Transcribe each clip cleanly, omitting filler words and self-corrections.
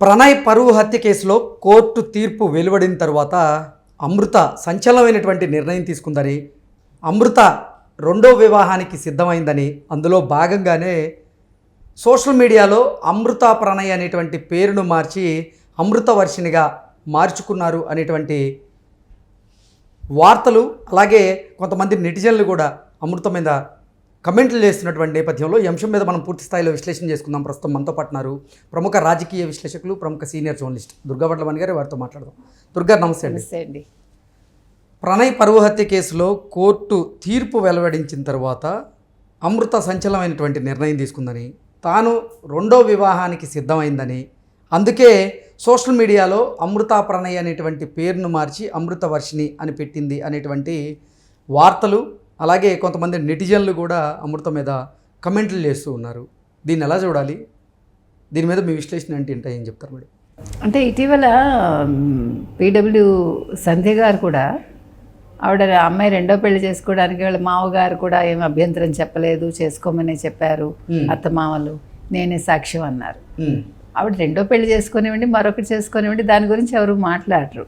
ప్రణయ్ పరువు హత్య కేసులో కోర్టు తీర్పు వెలువడిన తర్వాత అమృత సంచలనమైనటువంటి నిర్ణయం తీసుకుందని, అమృత రెండో వివాహానికి సిద్ధమైందని, అందులో భాగంగానే సోషల్ మీడియాలో అమృత ప్రణయ్ అనేటువంటి పేరును మార్చి అమృత వర్షినిగా మార్చుకున్నారు అనేటువంటి వార్తలు, అలాగే కొంతమంది నెటిజన్లు కూడా అమృత మీద కమెంట్లు చేస్తున్నటువంటి నేపథ్యంలో ఈ అంశం మీద మనం పూర్తి స్థాయిలో విశ్లేషణ చేసుకుందాం. ప్రస్తుతం మనతో పాటున్నారు ప్రముఖ రాజకీయ విశ్లేషకులు, ప్రముఖ సీనియర్ జర్నలిస్ట్ దుర్గా వడ్లమణి గారు. వారితో మాట్లాడదాం. దుర్గా, నమస్తే అండి. ప్రణయ్ పరువు హత్య కేసులో కోర్టు తీర్పు వెలువడించిన తర్వాత అమృత సంచలనమైనటువంటి నిర్ణయం తీసుకుందని, తాను రెండో వివాహానికి సిద్ధమైందని, అందుకే సోషల్ మీడియాలో అమృత ప్రణయ్ అనేటువంటి పేరును మార్చి అమృత వర్షిని అని పెట్టింది అనేటువంటి వార్తలు, అలాగే కొంతమంది నెటిజన్లు కూడా అమృత మీద కమెంట్లు చేస్తూ ఉన్నారు. దీన్ని ఎలా చూడాలి? దీని మీద మీ విశ్లేషణ ఏంటి ఏం చెప్తారు మేడం? అంటే ఇటీవల పీడబ్ల్యూ సంధ్య గారు కూడా, ఆవిడ అమ్మాయి రెండో పెళ్లి చేసుకోవడానికి వాళ్ళ మామగారు కూడా ఏం అభ్యంతరం చెప్పలేదు, చేసుకోమని చెప్పారు అత్తమామలు, నేనే సాక్ష్యం అన్నారు. ఆవిడ రెండో పెళ్లి చేసుకునివ్వండి, మరొకటి చేసుకునివ్వండి, దాని గురించి ఎవరు మాట్లాడరు.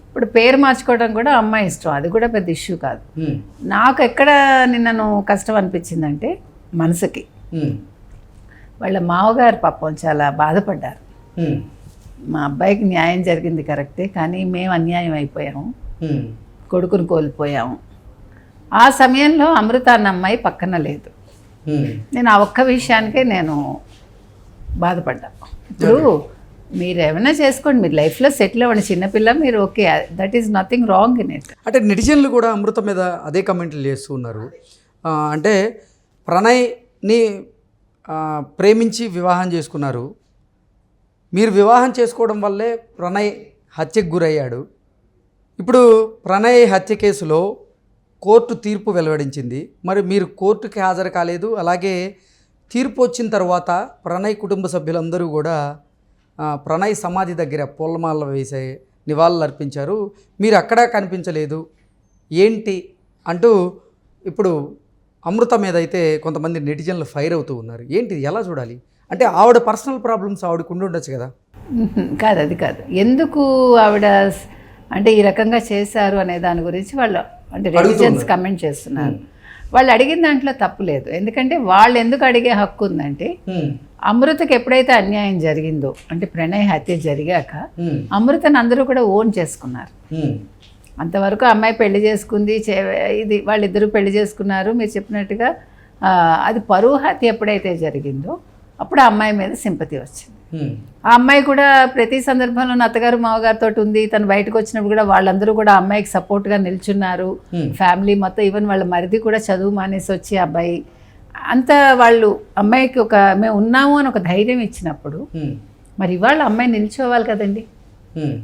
ఇప్పుడు పేరు మార్చుకోవడం కూడా అమ్మాయి ఇష్టం, అది కూడా పెద్ద ఇష్యూ కాదు. నాకు ఎక్కడ నిన్నను కష్టం అనిపించిందంటే మనసుకి, వాళ్ళ మామగారు పాపం చాలా బాధపడ్డారు. మా అబ్బాయికి న్యాయం జరిగింది కరెక్టే, కానీ మేము అన్యాయం అయిపోయాము, కొడుకుని కోల్పోయాము. ఆ సమయంలో అమృత అన్న అమ్మాయి పక్కన లేదు. నేను ఆ ఒక్క విషయానికే నేను బాధపడ్డా. ఇప్పుడు మీరు ఏమైనా చేసుకోండి, మీరు లైఫ్లో సెటిల్ అవ్వండి, చిన్నపిల్ల మీరు, okay, that is nothing wrong in it. అంటే నెటిజన్లు కూడా అమృత మీద అదే కమెంట్లు చేస్తూ ఉన్నారు. అంటే ప్రణయ్ని ప్రేమించి వివాహం చేసుకున్నారు, మీరు వివాహం చేసుకోవడం వల్లే ప్రణయ్ హత్యకు గురయ్యాడు. ఇప్పుడు ప్రణయ్ హత్య కేసులో కోర్టు తీర్పు వెలువడించింది, మరి మీరు కోర్టుకి హాజరు కాలేదు. అలాగే తీర్పు వచ్చిన తర్వాత ప్రణయ్ కుటుంబ సభ్యులందరూ కూడా ప్రణయ్ సమాధి దగ్గర పూలమాల వేసే నివాళులు అర్పించారు, మీరు అక్కడా కనిపించలేదు ఏంటి అంటూ ఇప్పుడు అమృత మీద అయితే కొంతమంది నెటిజన్లు ఫైర్ అవుతూ ఉన్నారు. ఏంటి, ఎలా చూడాలి? అంటే ఆవిడ పర్సనల్ ప్రాబ్లమ్స్ ఆవిడకు ఉండి ఉండొచ్చు కదా? కాదు, అది కాదు. ఎందుకు ఆవిడ అంటే ఈ రకంగా చేశారు అనే దాని గురించి వాళ్ళు అంటే నెటిజన్స్ కమెంట్ చేస్తున్నారు. వాళ్ళు అడిగిన దాంట్లో తప్పు లేదు, ఎందుకంటే వాళ్ళు ఎందుకు అడిగే హక్కు ఉందంటే, అమృతకి ఎప్పుడైతే అన్యాయం జరిగిందో, అంటే ప్రణయ్ హత్య జరిగాక అమృతను అందరూ కూడా ఓన్ చేసుకున్నారు. అంతవరకు అమ్మాయి పెళ్లి చేసుకుంది, ఇది వాళ్ళిద్దరూ పెళ్లి చేసుకున్నారు. మీరు చెప్పినట్టుగా అది పరువు హత్య ఎప్పుడైతే జరిగిందో అప్పుడు ఆ అమ్మాయి మీద సింపతి వచ్చింది. ఆ అమ్మాయి కూడా ప్రతి సందర్భంలో అత్తగారు మామగారితో ఉంది, తను బయటకు వచ్చినప్పుడు కూడా వాళ్ళందరూ కూడా అమ్మాయికి సపోర్ట్గా నిల్చున్నారు. ఫ్యామిలీ మొత్తం, ఈవెన్ వాళ్ళ మరిది కూడా చదువు మానేసి వచ్చి అబ్బాయి అంతా వాళ్ళు అమ్మాయికి ఒక మేము ఉన్నాము అని ఒక ధైర్యం ఇచ్చినప్పుడు, మరి ఇవాళ అమ్మాయి నిల్చోవాలి కదండి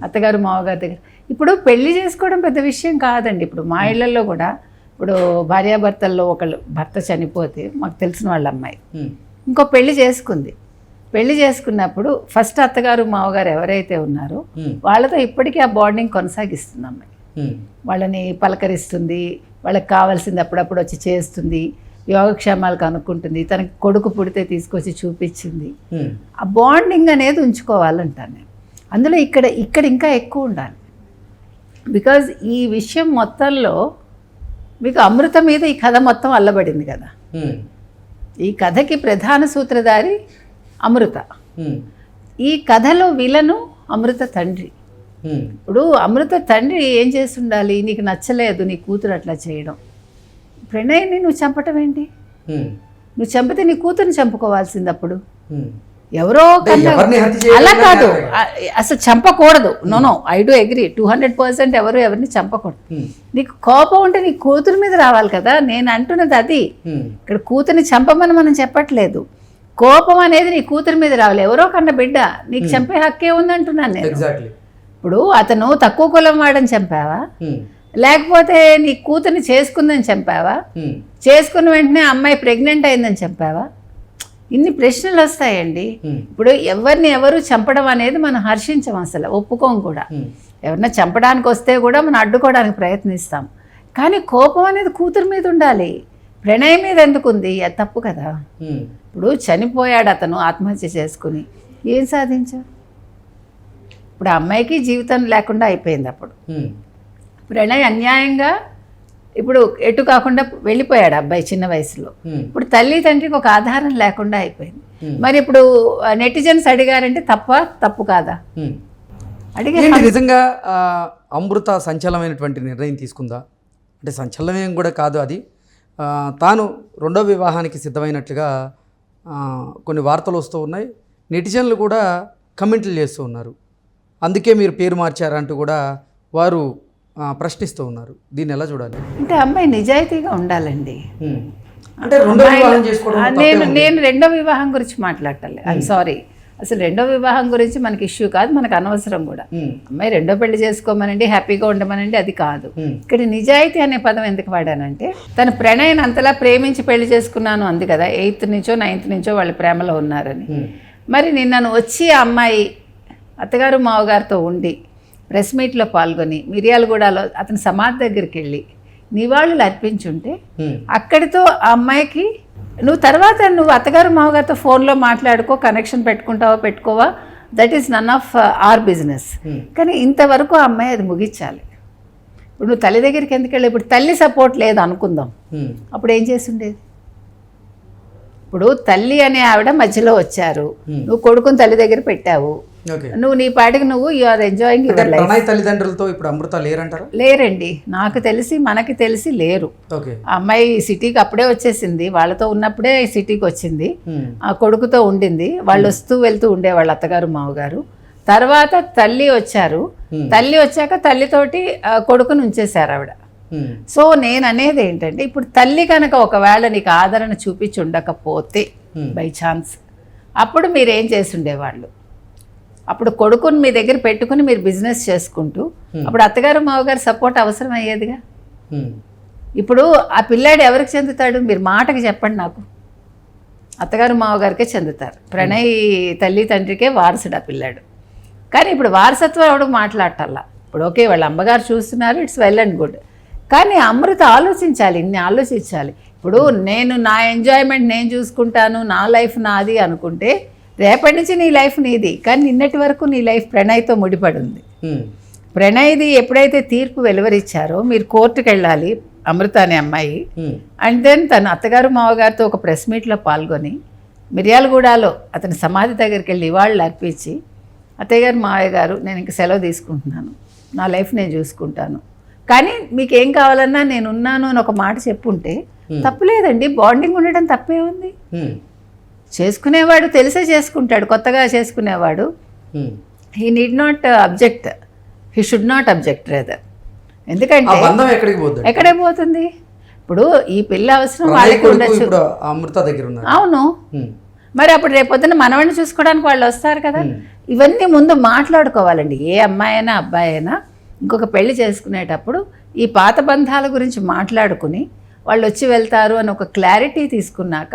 అత్తగారు మామగారి దగ్గర. ఇప్పుడు పెళ్లి చేసుకోవడం పెద్ద విషయం కాదండి. ఇప్పుడు మా ఇళ్లలో కూడా ఇప్పుడు భార్యాభర్తల్లో ఒకళ్ళు భర్త చనిపోతే, మాకు తెలిసిన వాళ్ళ అమ్మాయి ఇంకో పెళ్లి చేసుకుంది. పెళ్లి చేసుకున్నప్పుడు ఫస్ట్ అత్తగారు మామగారు ఎవరైతే ఉన్నారో వాళ్ళతో ఇప్పటికీ ఆ బాండింగ్ కొనసాగిస్తుంది అమ్మాయి. వాళ్ళని పలకరిస్తుంది, వాళ్ళకి కావాల్సింది అప్పుడప్పుడు వచ్చి చేస్తుంది, యోగక్షేమాలు కనుక్కుంటుంది, తనకి కొడుకు పుడితే తీసుకొచ్చి చూపించింది. ఆ బాండింగ్ అనేది ఉంచుకోవాలంటాను నేను. అందులో ఇక్కడ ఇంకా ఎక్కువ ఉండాలి. బికాజ్ ఈ విషయం మొత్తంలో మీకు అమృత మీద ఈ కథ మొత్తం అల్లబడింది కదా. ఈ కథకి ప్రధాన సూత్రధారి అమృత. ఈ కథలో విలను అమృత తండ్రి. ఇప్పుడు అమృత తండ్రి ఏం చేస్తుండాలి? నీకు నచ్చలేదు నీ కూతురు అట్లా చేయడం, ప్రణయ్ని నువ్వు చంపటం ఏంటి? నువ్వు చంపితే నీ కూతురుని చంపుకోవాల్సింది. అప్పుడు ఎవరో అలా కాదు, అసలు చంపకూడదు. నో, ఐ డూ అగ్రీ 200% ఎవరిని చంపకూడదు. నీకు కోపం ఉంటే నీ కూతురు మీద రావాలి కదా. నేను అంటున్నది అది. ఇక్కడ కూతురిని చంపమని మనం చెప్పట్లేదు. కోపం అనేది నీ కూతురు మీద రావాలి. ఎవరో కన్న బిడ్డ, నీకు చంపే హక్కే ఉందంటున్నాను నేను. ఇప్పుడు అతను తక్కువ కులం వాడని చంపావా, లేకపోతే నీ కూతుర్ని చేసుకుందని చంపావా, చేసుకున్న వెంటనే అమ్మాయి ప్రెగ్నెంట్ అయిందని చంపావా? ఇన్ని ప్రశ్నలు వస్తాయండి. ఇప్పుడు ఎవరు చంపడం అనేది మనం హర్షించం, అసలు ఒప్పుకోం కూడా. ఎవరిన చంపడానికి వస్తే కూడా మనం అడ్డుకోవడానికి ప్రయత్నిస్తాం. కానీ కోపం అనేది కూతురు మీద ఉండాలి, ప్రణయ్ మీద ఎందుకుంది? అది తప్పు కదా. ఇప్పుడు చనిపోయాడు అతను ఆత్మహత్య చేసుకుని, ఏం సాధించావు? ఇప్పుడు ఆ అమ్మాయికి జీవితం లేకుండా అయిపోయింది. అప్పుడు ప్రణయ్ అన్యాయంగా ఇప్పుడు ఎటు కాకుండా వెళ్ళిపోయాడు అబ్బాయి చిన్న వయసులో. ఇప్పుడు తల్లి తండ్రికి ఒక ఆధారం లేకుండా అయిపోయింది. మరి ఇప్పుడు నెటిజన్స్ అడిగారంటే తప్పు కాదా? నిజంగా అమృత సంచలనమైనటువంటి నిర్ణయం తీసుకుందా? అంటే సంచలనం కూడా కాదు అది. తాను రెండో వివాహానికి సిద్ధమైనట్లుగా కొన్ని వార్తలు వస్తూ ఉన్నాయి. నెటిజన్లు కూడా కమెంట్లు చేస్తూ ఉన్నారు. అందుకే మీరు పేరు మార్చారంటూ కూడా వారు ప్రశ్నిస్తూ ఉన్నారు. దీన్ని ఎలా చూడాలి? అంటే అమ్మాయి నిజాయితీగా ఉండాలండి. అంటే నేను రెండో వివాహం గురించి మాట్లాడాలి. ఐఎమ్ సారీ, అసలు రెండో వివాహం గురించి మనకి ఇష్యూ కాదు, మనకు అనవసరం కూడా. అమ్మాయి రెండో పెళ్లి చేసుకోమనండి, హ్యాపీగా ఉండమనండి, అది కాదు. ఇక్కడ నిజాయితీ అనే పదం ఎందుకు వాడానంటే, తన ప్రణయని అంతలా ప్రేమించి పెళ్లి చేసుకున్నాను అంది కదా, 8th నుంచో 9th నుంచో వాళ్ళు ప్రేమలో ఉన్నారని. మరి నిన్నను వచ్చి ఆ అమ్మాయి అత్తగారు మావగారితో ఉండి ప్రెస్ మీట్లో పాల్గొని మిర్యాలగూడలో అతని సమాధి దగ్గరికి వెళ్ళి నివాళులు అర్పించుంటే అక్కడితో ఆ అమ్మాయికి నువ్వు అత్తగారు మావగారితో ఫోన్లో మాట్లాడుకో, కనెక్షన్ పెట్టుకోవా, that is none of our business. కానీ ఇంతవరకు ఆ అమ్మాయి అది ముగించాలి. ఇప్పుడు నువ్వు తల్లి దగ్గరికి ఎందుకు వెళ్ళి, ఇప్పుడు తల్లి సపోర్ట్ లేదు అనుకుందాం, అప్పుడు ఏం చేసి ఉండేది? ఇప్పుడు తల్లి అనే ఆవిడ మధ్యలో వచ్చారు, నువ్వు కొడుకుని తల్లి దగ్గర పెట్టావు, నువ్వు నీ పాటికి నువ్వు you are enjoying your life. తల్లిదండ్రులతో ఇప్పుడు అమృత లేరంటారా? లేరండి, మనకి తెలిసి లేరు. ఆ అమ్మాయి సిటీకి అప్పుడే వచ్చేసింది, వాళ్ళతో ఉన్నప్పుడే సిటీకి వచ్చింది, ఆ కొడుకుతో ఉండింది, వాళ్ళు వస్తూ వెళ్తూ ఉండేవాళ్ళు అత్తగారు మావగారు. తర్వాత తల్లి వచ్చారు, తల్లి వచ్చాక తల్లితోటి కొడుకుని ఉంచేశారు ఆవిడ. సో నేను అనేది ఏంటంటే, ఇప్పుడు తల్లి కనుక ఒకవేళ నీకు ఆదరణ చూపించి ఉండకపోతే బై ఛాన్స్, అప్పుడు మీరేం చేసి ఉండేవాళ్ళు? అప్పుడు కొడుకుని మీ దగ్గర పెట్టుకుని మీరు బిజినెస్ చేసుకుంటూ, అప్పుడు అత్తగారు మావగారు సపోర్ట్ అవసరం అయ్యేదిగా. ఇప్పుడు ఆ పిల్లాడు ఎవరికి చెందుతాడు? మీరు మాటకి చెప్పండి నాకు. అత్తగారు మావగారికే చెందుతారు. ప్రణయ్ తల్లి తండ్రికే వారసుడు ఆ పిల్లాడు. కానీ ఇప్పుడు వారసత్వం ఎవడు మాట్లాడటల్లా. ఇప్పుడు ఓకే, వాళ్ళ అమ్మగారు చూస్తున్నారు, ఇట్స్ వెల్ అండ్ గుడ్. కానీ అమృత ఆలోచించాలి, ఇన్ని ఆలోచించాలి. ఇప్పుడు నేను నా ఎంజాయ్మెంట్ నేను చూసుకుంటాను, నా లైఫ్ నాది అనుకుంటే రేపటి నుంచి నీ లైఫ్ నీది. కానీ నిన్నటి వరకు నీ లైఫ్ ప్రణయ్తో ముడిపడి ఉంది. ప్రణయ్ది ఎప్పుడైతే తీర్పు వెలువరిచ్చారో మీరు కోర్టుకు వెళ్ళాలి, అమృత అనే అమ్మాయి. అండ్ దెన్ తను అత్తగారు మావగారితో ఒక ప్రెస్ మీట్లో పాల్గొని మిర్యాలగూడలో అతని సమాధి దగ్గరికి వెళ్ళి ఇవాళ్ళు అర్పించి, అత్తయ్య గారు మావయ్య గారు నేను ఇంక సెలవు తీసుకుంటున్నాను, నా లైఫ్ నేను చూసుకుంటాను, కానీ మీకు ఏం కావాలన్నా నేను ఉన్నాను అని ఒక మాట చెప్పుంటే తప్పులేదండి. బాండింగ్ ఉండడం తప్పే ఉంది. చేసుకునేవాడు తెలిసే చేసుకుంటాడు, కొత్తగా చేసుకునేవాడు. He need not object, he should not object rather. ఎందుకంటే ఎక్కడికి పోతుంది? ఇప్పుడు ఈ పిల్ల అవసరం వాళ్ళకి ఉండొచ్చు. అవును, మరి అప్పుడు రేపొద్దున మనవాడిని చూసుకోవడానికి వాళ్ళు వస్తారు కదా. ఇవన్నీ ముందు మాట్లాడుకోవాలండి. ఏ అమ్మాయి అయినా అబ్బాయి అయినా ఇంకొక పెళ్లి చేసుకునేటప్పుడు ఈ పాత బంధాల గురించి మాట్లాడుకుని వాళ్ళు వచ్చి వెళ్తారు అని ఒక క్లారిటీ తీసుకున్నాక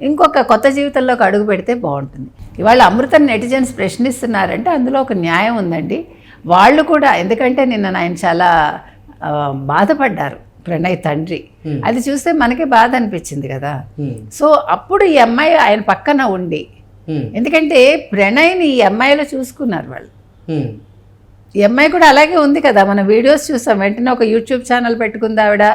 ఇంకొక కొత్త జీవితంలోకి అడుగు పెడితే బాగుంటుంది. ఇవాళ అమృతని నెటిజన్స్ ప్రశ్నిస్తున్నారంటే అందులో ఒక న్యాయం ఉందండి. వాళ్ళు కూడా, ఎందుకంటే నిన్న ఆయన చాలా బాధపడ్డారు ప్రణయ్ తండ్రి. అది చూస్తే మనకే బాధ అనిపించింది కదా. సో అప్పుడు ఈ అమ్మాయి ఆయన పక్కన ఉండి, ఎందుకంటే ప్రణయ్ని ఈ అమ్మాయిలో చూసుకున్నారు వాళ్ళు. ఈ అమ్మాయి కూడా అలాగే ఉంది కదా, మన వీడియోస్ చూసాం. వెంటనే ఒక యూట్యూబ్ ఛానల్ పెట్టుకుంది ఆవిడ.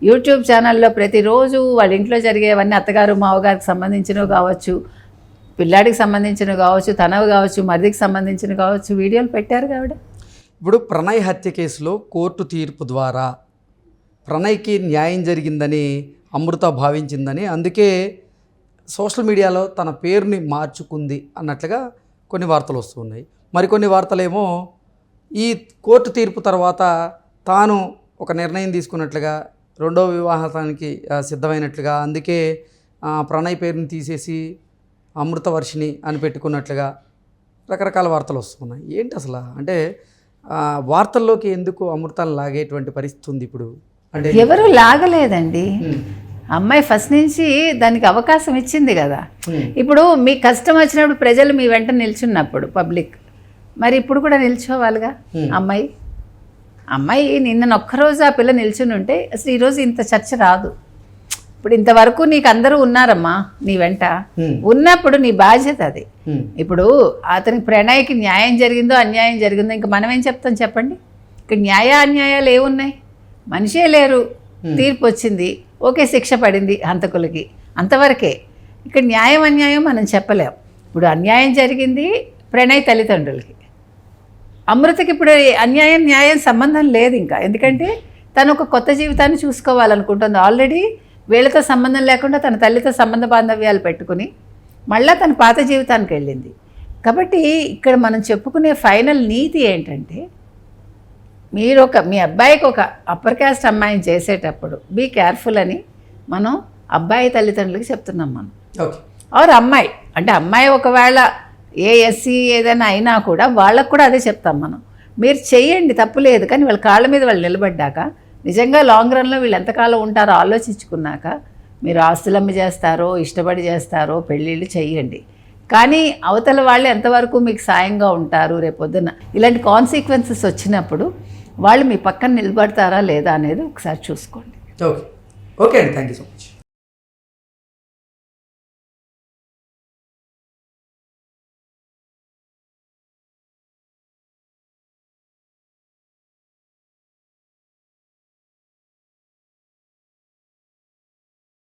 యూట్యూబ్ ఛానల్లో ప్రతిరోజు వాళ్ళ ఇంట్లో జరిగేవన్నీ అత్తగారు మావగారికి సంబంధించినవి కావచ్చు, పిల్లాడికి సంబంధించినవి కావచ్చు, తనవి కావచ్చు, మరిదికి సంబంధించినవి కావచ్చు, వీడియోలు పెట్టారు ఆవిడ. ఇప్పుడు ప్రణయ్ హత్య కేసులో కోర్టు తీర్పు ద్వారా ప్రణయ్కి న్యాయం జరిగిందని అమృత భావించిందని, అందుకే సోషల్ మీడియాలో తన పేరుని మార్చుకుంది అన్నట్లుగా కొన్ని వార్తలు వస్తున్నాయి. మరికొన్ని వార్తలేమో ఈ కోర్టు తీర్పు తర్వాత తాను ఒక నిర్ణయం తీసుకున్నట్లుగా, రెండో వివాహానికి సిద్ధమైనట్లుగా, అందుకే ప్రణయ్ పేరుని తీసేసి అమృతవర్షిణి అని పెట్టుకున్నట్లుగా రకరకాల వార్తలు వస్తున్నాయి. ఏంటి అసలు? అంటే వార్తల్లోకి ఎందుకు అమృతాన్ని లాగేటువంటి పరిస్థితి ఉంది ఇప్పుడు? అంటే ఎవరు లాగలేదండి, అమ్మాయి ఫస్ట్ నుంచి దానికి అవకాశం ఇచ్చింది కదా. ఇప్పుడు మీ కష్టం వచ్చినప్పుడు ప్రజలు మీ వెంట నిల్చున్నప్పుడు పబ్లిక్, మరి ఇప్పుడు కూడా నిల్చోవాలిగా. అమ్మాయి నిన్న ఒక్కరోజు ఆ పిల్ల నిల్చుని ఉంటే అసలు ఈరోజు ఇంత చర్చ రాదు. ఇప్పుడు ఇంతవరకు నీకు అందరూ ఉన్నారమ్మా నీ వెంట, ఉన్నప్పుడు నీ బాధ్యత అది. ఇప్పుడు అతనికి ప్రణయ్కి న్యాయం జరిగిందో అన్యాయం జరిగిందో ఇంకా మనం ఏం చెప్తాం చెప్పండి? ఇక్కడ న్యాయ అన్యాయాలు ఏమున్నాయి? మనిషే లేరు, తీర్పు వచ్చింది, ఓకే శిక్ష పడింది హంతకులకి, అంతవరకే. ఇక్కడ న్యాయం అన్యాయం మనం చెప్పలేం. ఇప్పుడు అన్యాయం జరిగింది ప్రణయ్ తల్లిదండ్రులకి, అమృతకి ఇప్పుడు అన్యాయం న్యాయం సంబంధం లేదు ఇంకా. ఎందుకంటే తను ఒక కొత్త జీవితాన్ని చూసుకోవాలనుకుంటుంది. ఆల్రెడీ వీళ్ళతో సంబంధం లేకుండా తన తల్లితో సంబంధ బాంధవ్యాలు పెట్టుకుని మళ్ళీ తన పాత జీవితానికి వెళ్ళింది. కాబట్టి ఇక్కడ మనం చెప్పుకునే ఫైనల్ నీతి ఏంటంటే, మీరు మీ అబ్బాయికి ఒక అప్పర్ క్యాస్ట్ అమ్మాయిని చేసేటప్పుడు బీ కేర్ఫుల్ అని మనం అబ్బాయి తల్లిదండ్రులకి చెప్తున్నాం మనం. ఆర్ అమ్మాయి అంటే అమ్మాయి ఒకవేళ ఏ ఎస్సీ ఏదైనా అయినా కూడా వాళ్ళకు కూడా అదే చెప్తాం మనం. మీరు చెయ్యండి తప్పులేదు, కానీ వాళ్ళ కాళ్ళ మీద వాళ్ళు నిలబడ్డాక నిజంగా లాంగ్ రన్లో వీళ్ళు ఎంతకాలం ఉంటారో ఆలోచించుకున్నాక మీరు ఆస్తులమ్మి చేస్తారో ఇష్టపడి చేస్తారో పెళ్ళిళ్ళు చెయ్యండి. కానీ అవతల వాళ్ళు ఎంతవరకు మీకు సాయంగా ఉంటారు, రేపొద్దున ఇలాంటి కాన్సిక్వెన్సెస్ వచ్చినప్పుడు వాళ్ళు మీ పక్కన నిలబడతారా లేదా అనేది ఒకసారి చూసుకోండి. ఓకే అండి, థ్యాంక్ యూ సో మచ్.